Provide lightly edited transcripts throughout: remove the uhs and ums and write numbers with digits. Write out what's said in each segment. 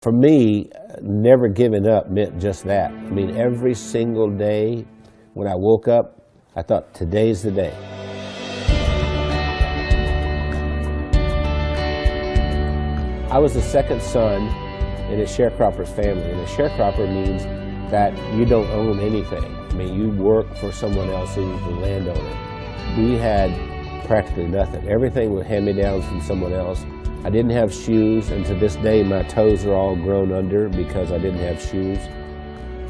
For me, never giving up meant just that. I mean, every single day when I woke up, I thought, today's the day. I was the second son in a sharecropper's family, and a sharecropper means that you don't own anything. I mean, you work for someone else who's the landowner. We had practically nothing. Everything was hand-me-downs from someone else. I didn't have shoes, and to this day my toes are all grown under because I didn't have shoes.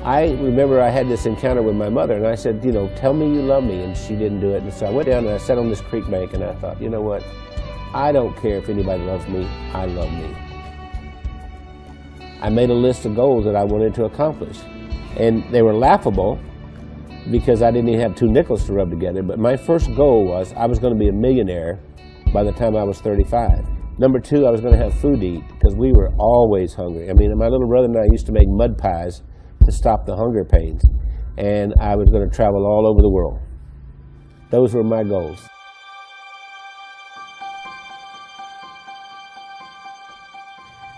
I remember I had this encounter with my mother, and I said, you know, tell me you love me, and she didn't do it. And so I went down and I sat on this creek bank, and I thought, you know what? I don't care if anybody loves me, I love me. I made a list of goals that I wanted to accomplish, and they were laughable because I didn't even have 2 nickels to rub together, but my first goal was I was going to be a millionaire by the time I was 35. Number 2, I was going to have food to eat because we were always hungry. I mean, my little brother and I used to make mud pies to stop the hunger pains, and I was going to travel all over the world. Those were my goals.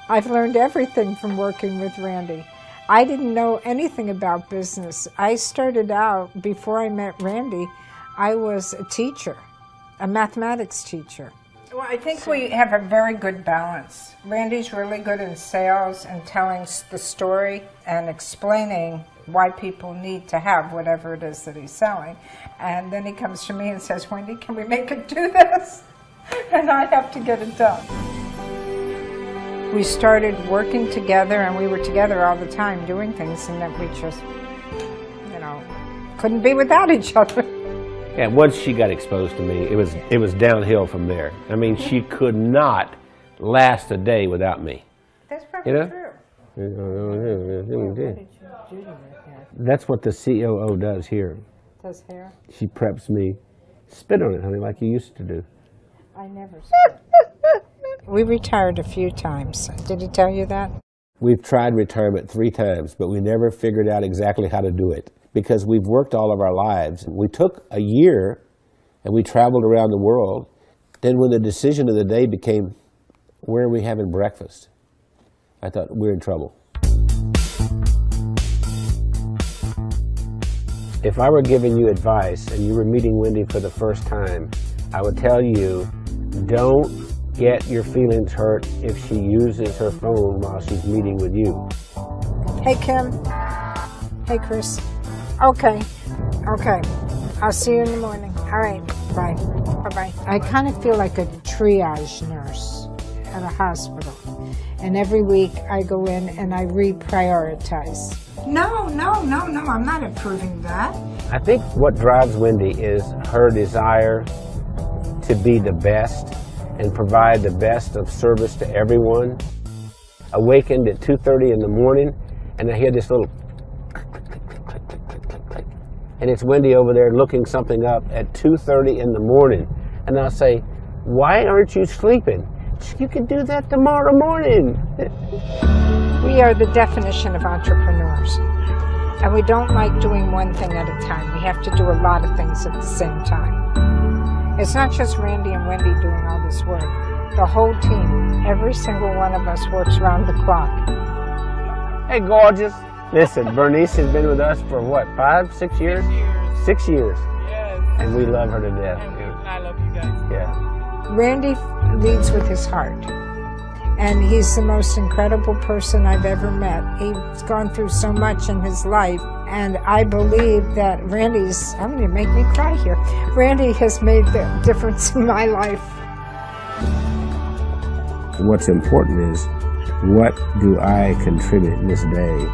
I've learned everything from working with Randy. I didn't know anything about business. I started out, before I met Randy, I was a teacher, a mathematics teacher. Well, I think we have a very good balance. Randy's really good in sales and telling the story and explaining why people need to have whatever it is that he's selling. And then he comes to me and says, Wendy, can we make it do this? And I have to get it done. We started working together, and we were together all the time doing things, and that we just, you know, couldn't be without each other. Yeah, once she got exposed to me, it was downhill from there. I mean, she could not last a day without me. That's probably true. That's what the COO does here. Does hair? She preps me. Spit on it, honey, like you used to do. I never spit. We retired a few times. Did he tell you that? We've tried retirement 3 times, but we never figured out exactly how to do it because we've worked all of our lives. We took a year and we traveled around the world. Then when the decision of the day became, where are we having breakfast? I thought, we're in trouble. If I were giving you advice and you were meeting Wendy for the first time, I would tell you, don't get your feelings hurt if she uses her phone while she's meeting with you. Hey, Kim. Hey, Chris. Okay. I'll see you in the morning. All right. Bye. Bye-bye. I kind of feel like a triage nurse at a hospital. And every week I go in and I reprioritize. No, I'm not approving that. I think what drives Wendy is her desire to be the best and provide the best of service to everyone. Awakened at 2:30 in the morning, and I hear this little click, click, click, click, click, click, click, click. And it's Wendy over there looking something up at 2:30 in the morning. And I'll say, why aren't you sleeping? You can do that tomorrow morning. We are the definition of entrepreneurs. And we don't like doing one thing at a time. We have to do a lot of things at the same time. It's not just Randy and Wendy doing all this work. The whole team, every single one of us works round the clock. Hey, gorgeous. Listen, Bernice has been with us for what, 5, 6 years? 6 years. Yes. And we love her to death. And I love you guys. Yeah. Randy leads with his heart. And he's the most incredible person I've ever met. He's gone through so much in his life. And I believe that Randy's, I'm going to make me cry here. Randy has made the difference in my life. What's important is, what do I contribute this day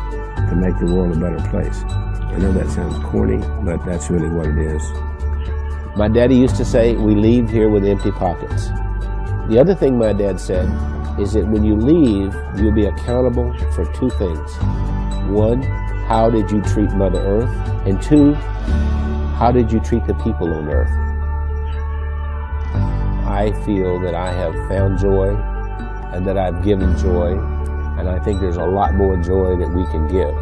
to make the world a better place? I know that sounds corny, but that's really what it is. My daddy used to say, we leave here with empty pockets. The other thing my dad said is that when you leave, you'll be accountable for 2 things. 1, how did you treat Mother Earth? And 2, how did you treat the people on Earth? I feel that I have found joy and that I've given joy, and I think there's a lot more joy that we can give.